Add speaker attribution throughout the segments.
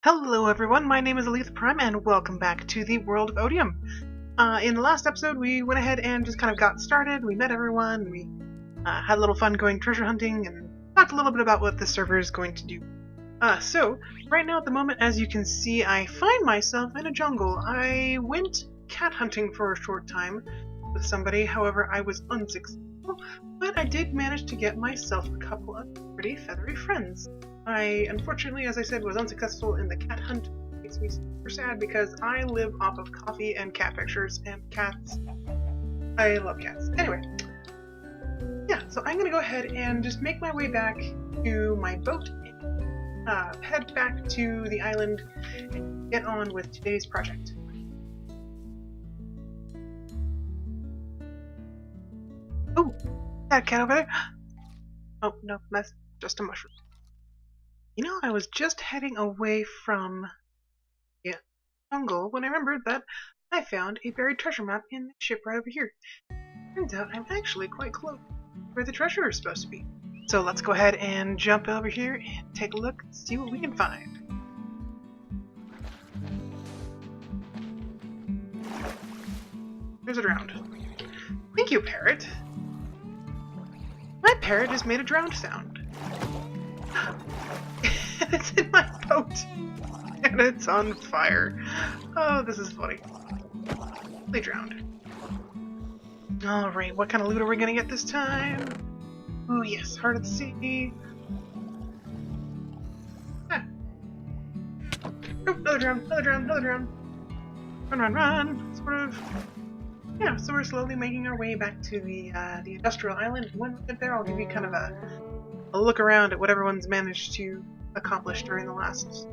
Speaker 1: Hello everyone, my name is Aletha Prime and welcome back to the World of Otium. In the last episode we went ahead and just kind of got started, we met everyone, we had a little fun going treasure hunting and talked a little bit about what the server is going to do. So, right now at the moment, as you can see, I find myself in a jungle. I went cat hunting for a short time with somebody, however I was unsuccessful, but I did manage to get myself a couple of pretty feathery friends. I, unfortunately, as I said, was unsuccessful in the cat hunt. It makes me super sad because I live off of coffee and cat pictures and cats. I love cats. Anyway, yeah, so I'm going to go ahead and just make my way back to my boat and head back to the island and get on with today's project. Oh, that cat over there? Oh, no, that's just a mushroom. You know, I was just heading away from the jungle when I remembered that I found a buried treasure map in the ship right over here. Turns out I'm actually quite close to where the treasure is supposed to be. So let's go ahead and jump over here and take a look and see what we can find. There's a drowned. Thank you, parrot. My parrot just made a drowned sound. It's in my boat, and it's on fire. Oh, this is funny. They drowned. Alright, what kind of loot are we gonna get this time? Oh yes, Heart of the Sea. Ah. Oh, another drown, another drown, another drown. Run, run, run. Sort of. Yeah, so we're slowly making our way back to the industrial island. When we get there, I'll give you kind of a look around at what everyone's managed to accomplish during the last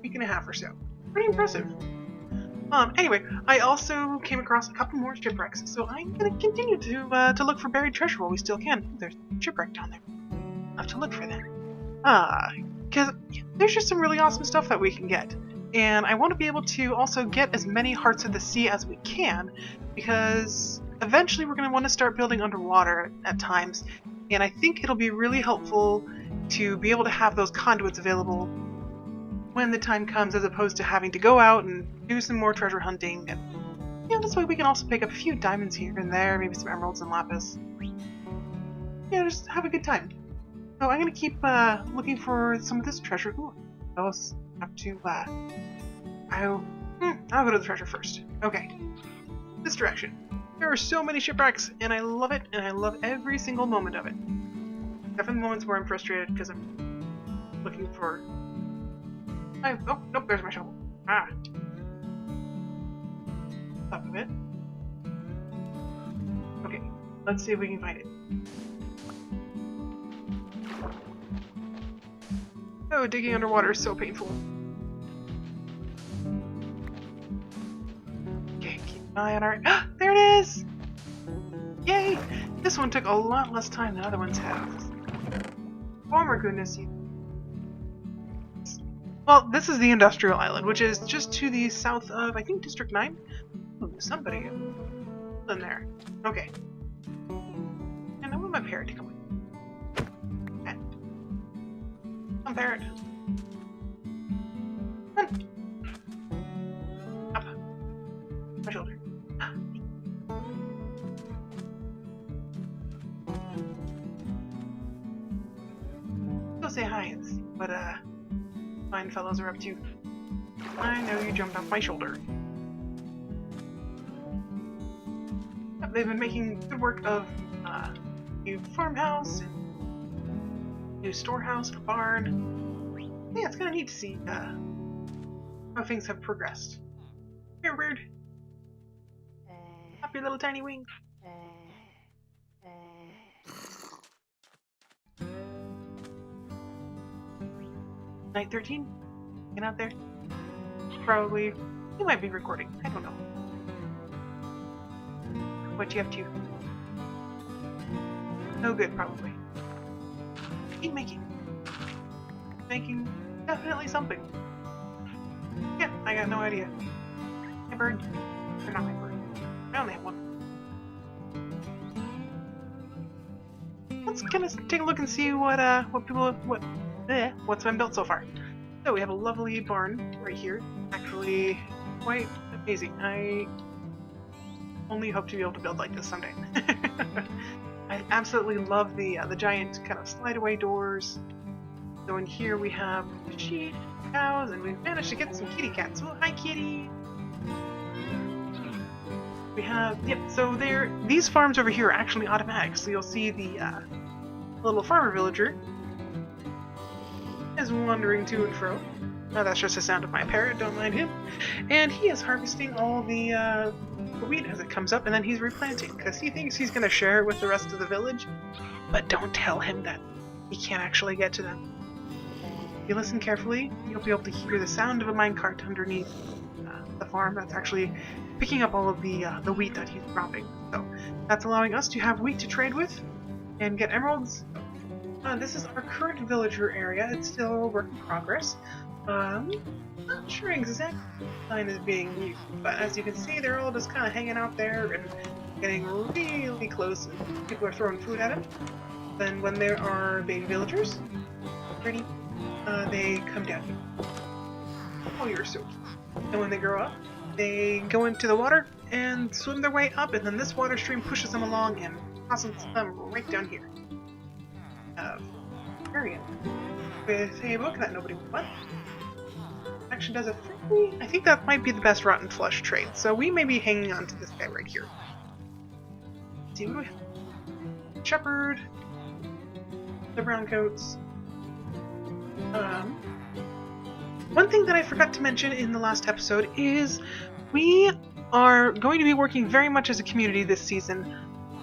Speaker 1: week and a half or so. Pretty impressive. Anyway, I also came across a couple more shipwrecks, so I'm gonna continue to look for buried treasure while we still can. There's a shipwreck down there. I'll have to look for that. Because there's just some really awesome stuff that we can get. And I want to be able to also get as many Hearts of the Sea as we can, because eventually we're going to want to start building underwater at times, and I think it'll be really helpful to be able to have those conduits available when the time comes, as opposed to having to go out and do some more treasure hunting. And yeah, this way we can also pick up a few diamonds here and there, maybe some emeralds and lapis. Yeah, just have a good time. So I'm going to keep looking for some of this treasure. Ooh, I'll have to, I'll go to the treasure first. Okay, this direction. There are so many shipwrecks, and I love it, and I love every single moment of it. Except for the moments where I'm frustrated because I'm looking for... Oh, nope, there's my shovel. Ah. Up a bit. Okay, let's see if we can find it. Oh, digging underwater is so painful. Okay, keep an eye on our... There it is! Yay! This one took a lot less time than other ones have. Oh my goodness. Well, this is the industrial island, which is just to the south of, I think, District 9? Ooh, somebody in there. Okay. And I want my parrot to come with. Okay. Come, parrot. Come on. Up. My shoulder. Go say hi and see what fine fellows are up to. I know you jumped off my shoulder. Yep, they've been making good work of new farmhouse, and new storehouse, and a barn. Yeah, it's kind of neat to see how things have progressed. Here, weird. Up your little tiny wings. Night 13? Get out there? Probably. You might be recording. I don't know. What you up to? No good, probably. Keep making. Making definitely something. Yeah, I got no idea. My bird. Or not my bird. I only have one. Let's kind of take a look and see what's been built so far. So we have a lovely barn right here. Actually, quite amazing. I only hope to be able to build like this someday. I absolutely love the giant kind of slide away doors. So in here we have sheep, cows, and we've managed to get some kitty cats. Oh, hi kitty! We have, yep, so these farms over here are actually automatic. So you'll see the little farmer villager is wandering to and fro. Oh, that's just the sound of my parrot, don't mind him. And he is harvesting all the wheat as it comes up, and then he's replanting, because he thinks he's going to share it with the rest of the village. But don't tell him that he can't actually get to them. If you listen carefully, you'll be able to hear the sound of a minecart underneath the farm that's actually picking up all of the wheat that he's dropping. So that's allowing us to have wheat to trade with and get emeralds. This is our current villager area. It's still a work in progress. Not sure exactly what design is being used, but as you can see, they're all just kind of hanging out there and getting really close. And people are throwing food at them. Then when there are baby villagers, ready, they come down here. Oh, you're so cute. And when they grow up, they go into the water and swim their way up, and then this water stream pushes them along and tosses them right down here. Area with a book that nobody would want. Actually does a friendly, I think that might be the best rotten flush trade, so we may be hanging on to this guy right here. Let's see what we have. Shepherd, the brown coats. One thing that I forgot to mention in the last episode is we are going to be working very much as a community this season,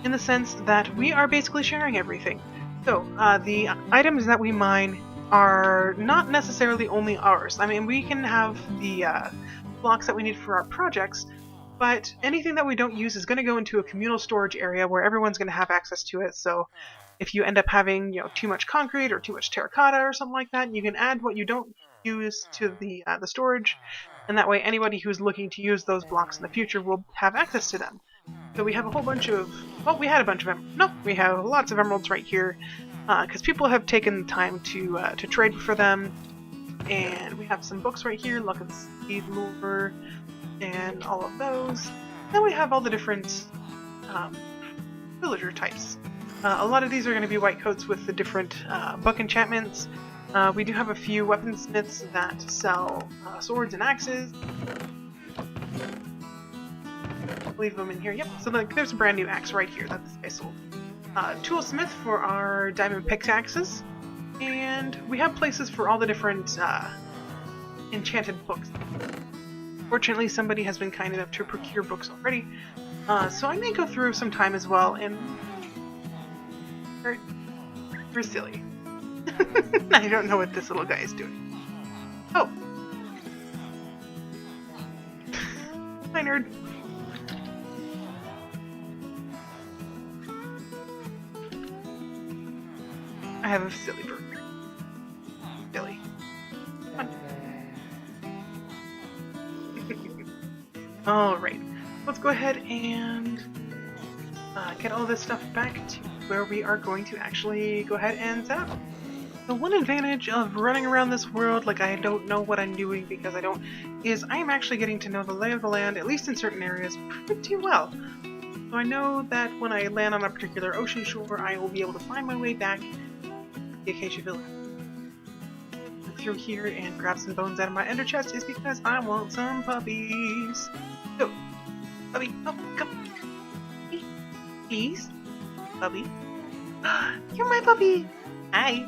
Speaker 1: in the sense that we are basically sharing everything. So, the items that we mine are not necessarily only ours. I mean, we can have the blocks that we need for our projects, but anything that we don't use is going to go into a communal storage area where everyone's going to have access to it. So, if you end up having, too much concrete or too much terracotta or something like that, you can add what you don't use to the storage, and that way anybody who's looking to use those blocks in the future will have access to them. So we have a whole bunch of, well, we had a bunch of emeralds. No, we have lots of emeralds right here, because people have taken the time to trade for them. And we have some books right here, Luck of the Seed, Lure, and all of those. Then we have all the different villager types. A lot of these are going to be white coats with the different book enchantments. We do have a few weaponsmiths that sell swords and axes. Leave them in here. Yep, so there's a brand new axe right here that this guy sold. Toolsmith for our diamond pickaxes, and we have places for all the different enchanted books. Fortunately, somebody has been kind enough to procure books already, so I may go through some time as well, and you're silly. I don't know what this little guy is doing. Oh! Hi, nerd. I have a silly bird. Silly. Come on. Alright, let's go ahead and get all this stuff back to where we are going to actually go ahead and set up. The one advantage of running around this world like I don't know what I'm doing because I don't, is I am actually getting to know the lay of the land, at least in certain areas, pretty well. So I know that when I land on a particular ocean shore, I will be able to find my way back the Acacia Village. Through here and grab some bones out of my ender chest is because I want some puppies. Go, puppy, oh, come, please, puppy. You're my puppy. Hi.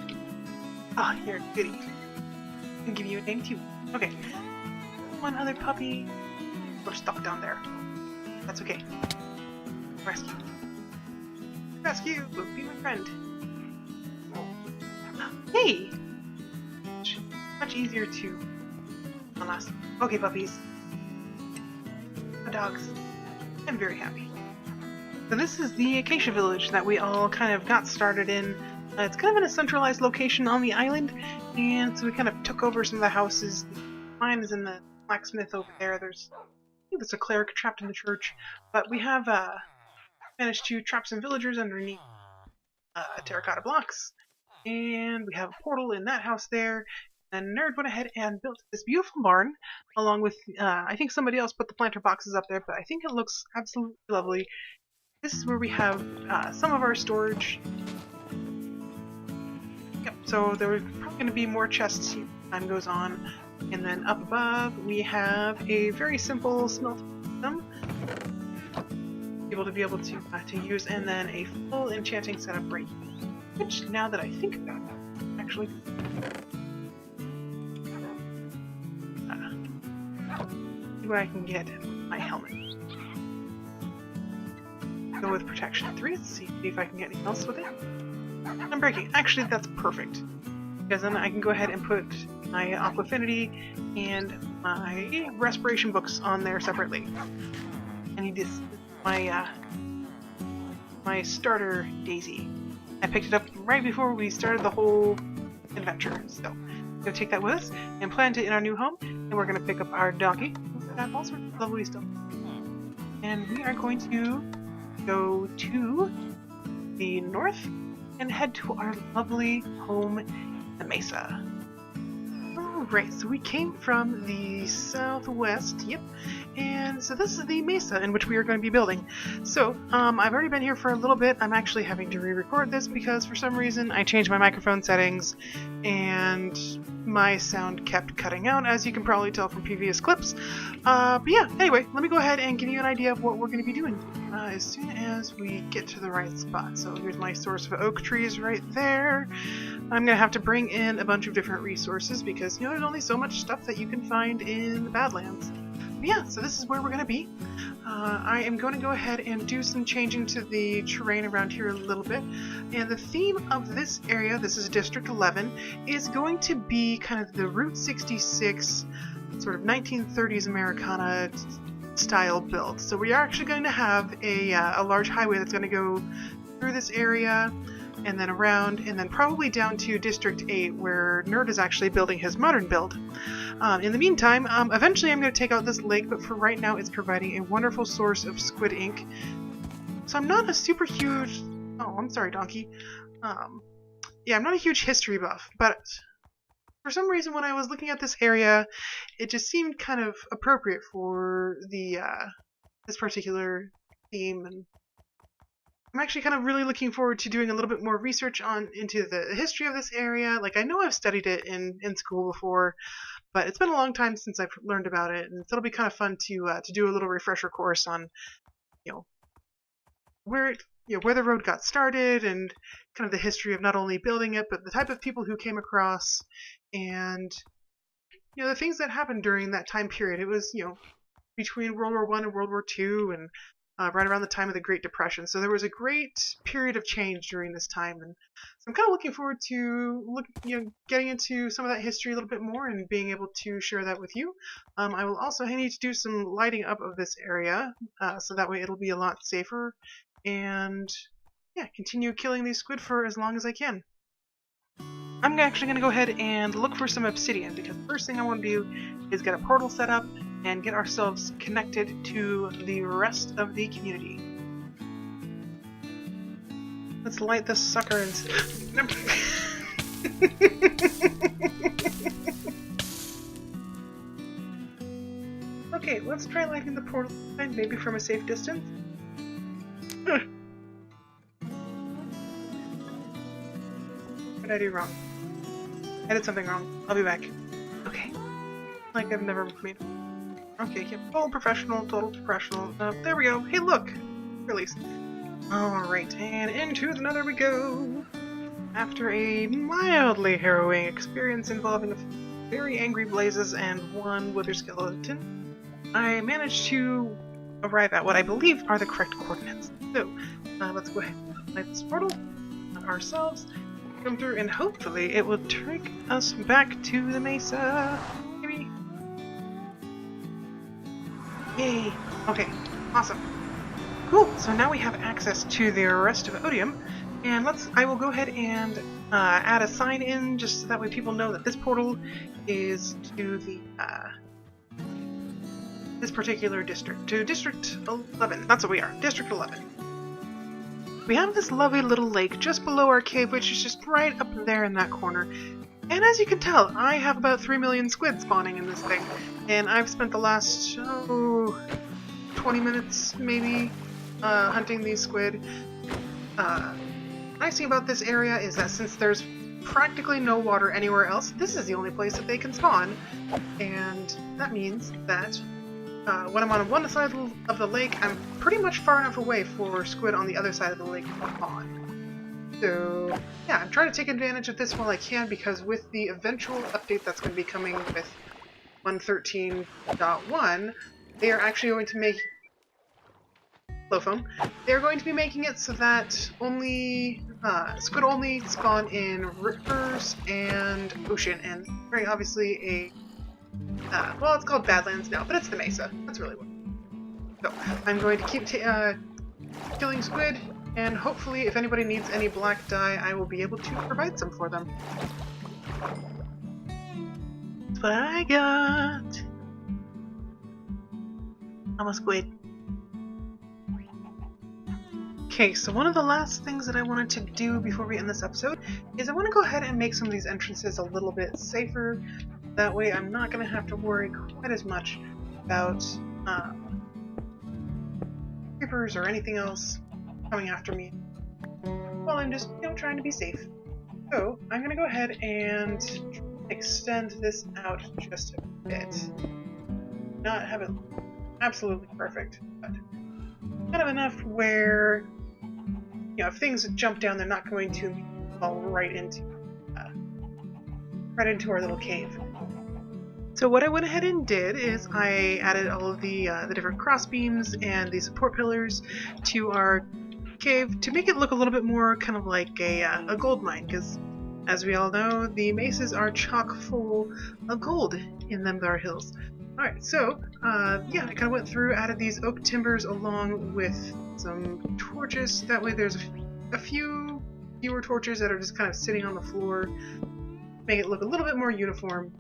Speaker 1: Oh, you're a goodie. I can give you a name too. Okay. One other puppy. We're stuck down there. That's okay. Rescue. Rescue. Be my friend. Hey! Much easier to unless. Okay, puppies. Dogs. I'm very happy. So this is the Acacia Village that we all kind of got started in. It's kind of in a centralized location on the island, and so we kind of took over some of the houses. Mine is in the blacksmith over there. I think there's a cleric trapped in the church, but we have managed to trap some villagers underneath terracotta blocks. And we have a portal in that house there, And Nerd went ahead and built this beautiful barn, along with, I think somebody else put the planter boxes up there, but I think it looks absolutely lovely. This is where we have some of our storage. Yep, so there's probably going to be more chests as time goes on. And then up above, we have a very simple smelting system. Able to use, and then a full enchanting setup right here. Which, now that I think about it, actually... see what I can get with my helmet. Go with protection 3, let's see if I can get anything else with it. I'm breaking. Actually, that's perfect. Because then I can go ahead and put my Aquafinity and my respiration books on there separately. I need this, my starter daisy. I picked it up right before we started the whole adventure, so I'm going to take that with us and plant it in our new home, and we're going to pick up our donkey. Got all sorts of lovely stuff. And we are going to go to the north and head to our lovely home in the Mesa. Alright, so we came from the southwest, yep, and so this is the Mesa in which we are going to be building. So, I've already been here for a little bit. I'm actually having to re-record this because for some reason I changed my microphone settings and my sound kept cutting out, as you can probably tell from previous clips. But yeah, anyway, let me go ahead and give you an idea of what we're going to be doing as soon as we get to the right spot. So here's my source of oak trees right there. I'm going to have to bring in a bunch of different resources because, you know, there's only so much stuff that you can find in the Badlands. But yeah, so this is where we're going to be. I am going to go ahead and do some changing to the terrain around here a little bit. And the theme of this area, this is District 11, is going to be kind of the Route 66 sort of 1930s Americana style build. So we are actually going to have a large highway that's going to go through this area and then around, and then probably down to District 8, where Nerd is actually building his modern build. In the meantime, eventually I'm going to take out this lake, but for right now it's providing a wonderful source of squid ink. So I'm not a super huge... Oh, I'm sorry, Donkey. Yeah, I'm not a huge history buff, but for some reason when I was looking at this area, it just seemed kind of appropriate for the this particular theme, and I'm actually kind of really looking forward to doing a little bit more research into the history of this area. Like, I know I've studied it in school before, but it's been a long time since I've learned about it, and so it'll be kind of fun to do a little refresher course on, you know, where the road got started and kind of the history of not only building it, but the type of people who came across, and you know, the things that happened during that time period. It was, you know, between World War I and World War II, and right around the time of the Great Depression. So there was a great period of change during this time, and so I'm kind of looking forward to getting into some of that history a little bit more and being able to share that with you. I will also need to do some lighting up of this area, so that way it'll be a lot safer, and yeah, continue killing these squid for as long as I can. I'm actually going to go ahead and look for some obsidian, because the first thing I want to do is get a portal set up and get ourselves connected to the rest of the community. Let's light this sucker and... Okay, let's try lighting the portal, maybe from a safe distance. What did I do wrong? I did something wrong. I'll be back. Okay. Like I've never made... Okay, yeah, total professional. There we go. Hey, look! Release. Alright, and into the nether we go! After a mildly harrowing experience involving very angry blazes and one wither skeleton, I managed to arrive at what I believe are the correct coordinates. So, let's go ahead and light this portal ourselves, come through, and hopefully it will take us back to the Mesa. Maybe. Yay! Okay, awesome. Cool, so now we have access to the rest of Otium, and I will go ahead and add a sign in, just so that way people know that this portal is to the, this particular district, to District 11. That's what we are, District 11. We have this lovely little lake just below our cave, which is just right up there in that corner. And as you can tell, I have about 3 million squid spawning in this thing, and I've spent the last 20 minutes maybe hunting these squid. The nice thing about this area is that since there's practically no water anywhere else, this is the only place that they can spawn, and that means that when I'm on one side of the lake, I'm pretty much far enough away for squid on the other side of the lake to spawn. So yeah, I'm trying to take advantage of this while I can, because with the eventual update that's going to be coming with 1.13.1, they are actually going to make they're going to be making it so that only squid only spawn in rivers and ocean, and very obviously a well, it's called Badlands now, but it's the Mesa. That's really what. So I'm going to keep killing squid, and hopefully, if anybody needs any black dye, I will be able to provide some for them. That's what I got. I'm a squid. Okay, so one of the last things that I wanted to do before we end this episode is I want to go ahead and make some of these entrances a little bit safer. That way I'm not going to have to worry quite as much about creepers or anything else coming after me while I'm just, trying to be safe. So I'm going to go ahead and extend this out just a bit. Not have it absolutely perfect, but kind of enough where, if things jump down, they're not going to fall right into our little cave. So what I went ahead and did is I added all of the different cross beams and the support pillars to our cave to make it look a little bit more kind of like a gold mine, because as we all know, the mesas are chock full of gold in them there hills. Alright, so yeah, I kind of went through, added these oak timbers along with some torches. That way there's a few fewer torches that are just kind of sitting on the floor, make it look a little bit more uniform.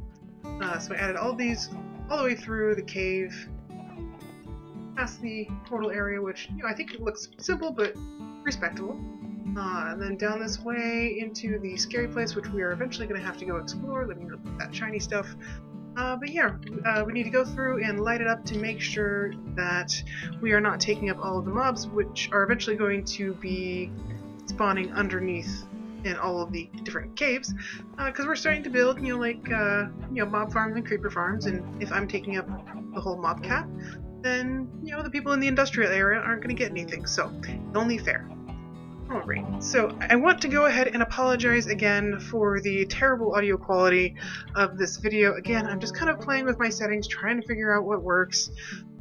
Speaker 1: So I added all of these all the way through the cave, past the portal area, which, I think it looks simple but respectable. And then down this way into the scary place, which we are eventually going to have to go explore. Let me look at that shiny stuff. But yeah, we need to go through and light it up to make sure that we are not taking up all of the mobs, which are eventually going to be spawning underneath in all of the different caves, because we're starting to build, mob farms and creeper farms, and if I'm taking up the whole mob cap, then, the people in the industrial area aren't going to get anything, so it's only fair. Alright, so I want to go ahead and apologize again for the terrible audio quality of this video. Again, I'm just kind of playing with my settings, trying to figure out what works.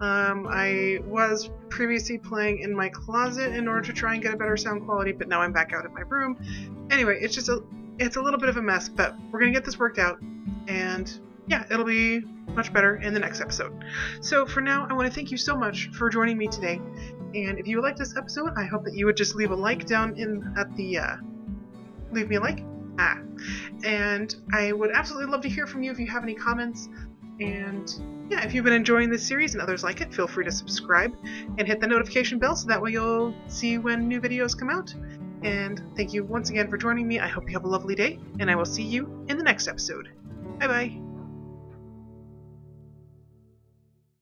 Speaker 1: I was previously playing in my closet in order to try and get a better sound quality, but now I'm back out in my room. Anyway, it's a little bit of a mess, but we're gonna get this worked out, and yeah, it'll be much better in the next episode. So for now, I want to thank you so much for joining me today. And if you liked this episode, I hope that you would just leave a like down at the, leave me a like. And I would absolutely love to hear from you if you have any comments. And yeah, if you've been enjoying this series and others like it, feel free to subscribe and hit the notification bell so that way you'll see when new videos come out. And thank you once again for joining me. I hope you have a lovely day, and I will see you in the next episode. Bye bye.